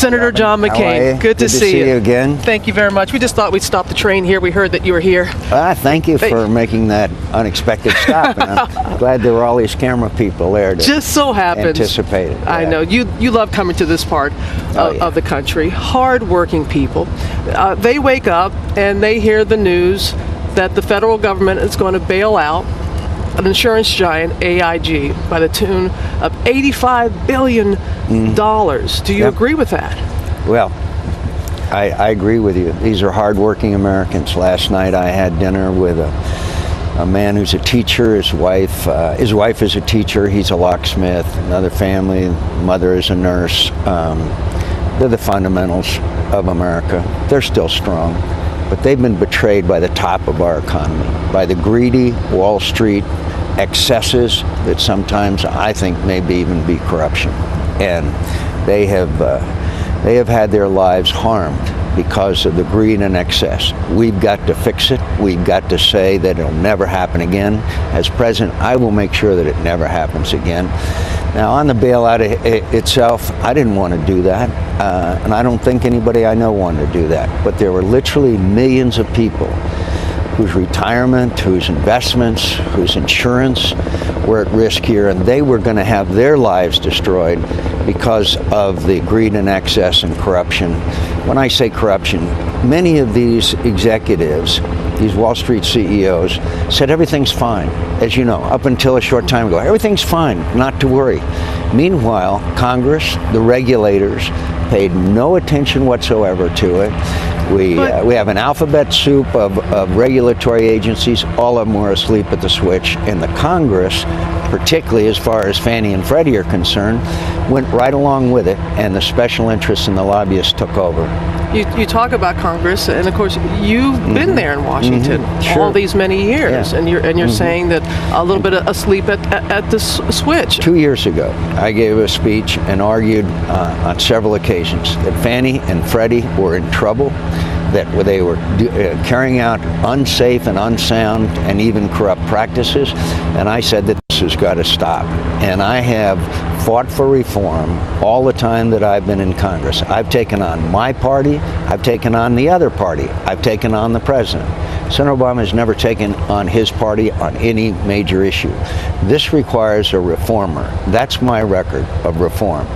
Senator John McCain, good to see you again. Thank you very much. We just thought we'd stop the train here. We heard that you were here. Thank you for making that unexpected stop. And I'm glad there were all these camera people there to just so happens. Anticipate it. Yeah. I know. You love coming to this part of the country. Hard-working people. They wake up and they hear the news that the federal government is going to bail out an insurance giant, AIG, by the tune of $85 billion. Do you agree with that? Well, I agree with you. These are hardworking Americans. Last night I had dinner with a man who's a teacher. His wife is a teacher. He's a locksmith. Another family, mother is a nurse. They're the fundamentals of America. They're still strong, but they've been betrayed by the top of our economy, by the greedy Wall Street excesses that sometimes I think maybe even be corruption. And they have had their lives harmed because of the greed and excess. We've got to fix it. We've got to say that it'll never happen again. As president, I will make sure that it never happens again. Now, on the bailout itself, I didn't want to do that, and I don't think anybody I know wanted to do that. But there were literally millions of people whose retirement, whose investments, whose insurance were at risk here, and they were going to have their lives destroyed because of the greed and excess and corruption. When I say corruption, many of these executives, these Wall Street CEOs, said everything's fine. As you know, up until a short time ago, everything's fine, not to worry. Meanwhile, Congress, the regulators, paid no attention whatsoever to it. We have an alphabet soup of regulatory agencies. All of them were asleep at the switch. And the Congress, particularly as far as Fannie and Freddie are concerned, went right along with it, and the special interests and the lobbyists took over. You talk about Congress, and of course you've been there in Washington all these many years, and you're saying that a little bit asleep at the switch. 2 years ago, I gave a speech and argued on several occasions that Fannie and Freddie were in trouble, that they were carrying out unsafe and unsound and even corrupt practices, and I said that this has got to stop. And I have fought for reform all the time that I've been in Congress. I've taken on my party, I've taken on the other party, I've taken on the president. Senator Obama has never taken on his party on any major issue. This requires a reformer. That's my record of reform.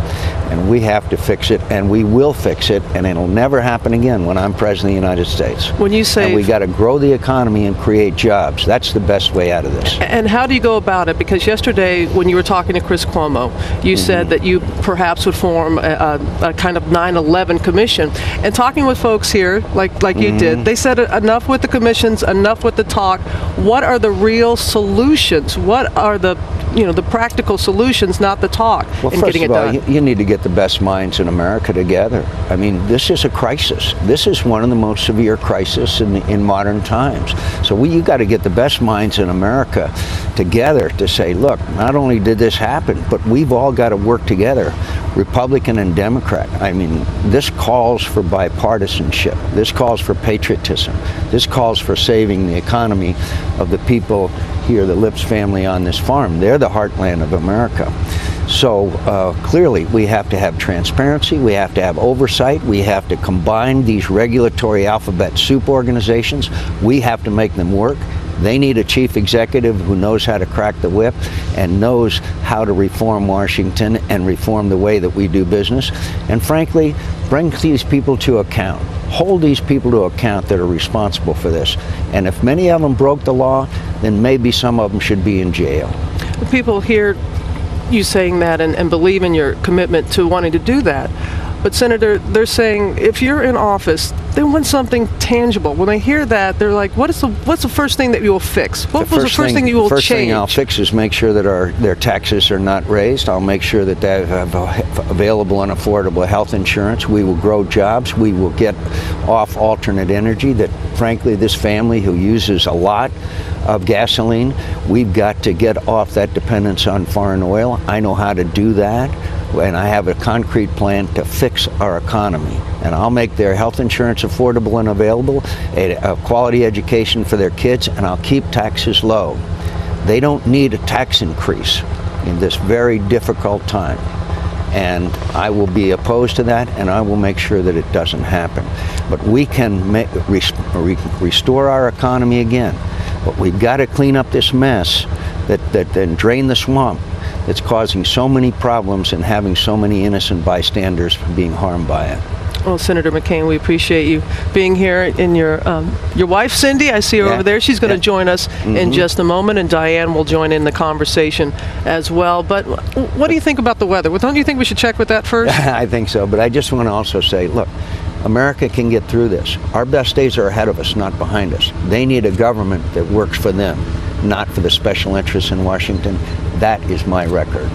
And we have to fix it, and we will fix it, and it'll never happen again when I'm president of the United States. When you say... And we got to grow the economy and create jobs. That's the best way out of this. And how do you go about it? Because yesterday, when you were talking to Chris Cuomo, you said that you perhaps would form a kind of 9/11 commission. And talking with folks here, like you did, they said enough with the commissions, enough with the talk. What are the real solutions? What are the practical solutions, not the talk, in getting it done? You need to get the best minds in America together. I mean, this is a crisis. This is one of the most severe crises in modern times. So you got to get the best minds in America together to say, look, not only did this happen, but we've all got to work together, Republican and Democrat. I mean, this calls for bipartisanship. This calls for patriotism. This calls for saving the economy of the people here, the Lips family on this farm. They're the heartland of America. So clearly we have to have transparency, we have to have oversight, we have to combine these regulatory alphabet soup organizations, we have to make them work. They need a chief executive who knows how to crack the whip and knows how to reform Washington and reform the way that we do business. And frankly, bring these people to account. Hold these people to account that are responsible for this. And if many of them broke the law, then maybe some of them should be in jail. The people hear you saying that and believe in your commitment to wanting to do that. But Senator, they're saying if you're in office, they want something tangible. When they hear that, they're like, what's the first thing that you will fix? What was the first thing you will change? The first thing I'll fix is make sure that their taxes are not raised. I'll make sure that they have available and affordable health insurance. We will grow jobs. We will get off alternate energy that, frankly, this family who uses a lot of gasoline, we've got to get off that dependence on foreign oil. I know how to do that. And I have a concrete plan to fix our economy. And I'll make their health insurance affordable and available, a quality education for their kids, and I'll keep taxes low. They don't need a tax increase in this very difficult time. And I will be opposed to that, and I will make sure that it doesn't happen. But we can restore our economy again. But we've got to clean up this mess and drain the swamp that's causing so many problems and having so many innocent bystanders being harmed by it. Well, Senator McCain, we appreciate you being here. And your wife, Cindy, I see her over there. She's going to join us in just a moment, and Diane will join in the conversation as well. But what do you think about the weather? Well, don't you think we should check with that first? I think so, but I just want to also say, look, America can get through this. Our best days are ahead of us, not behind us. They need a government that works for them, not for the special interests in Washington. That is my record.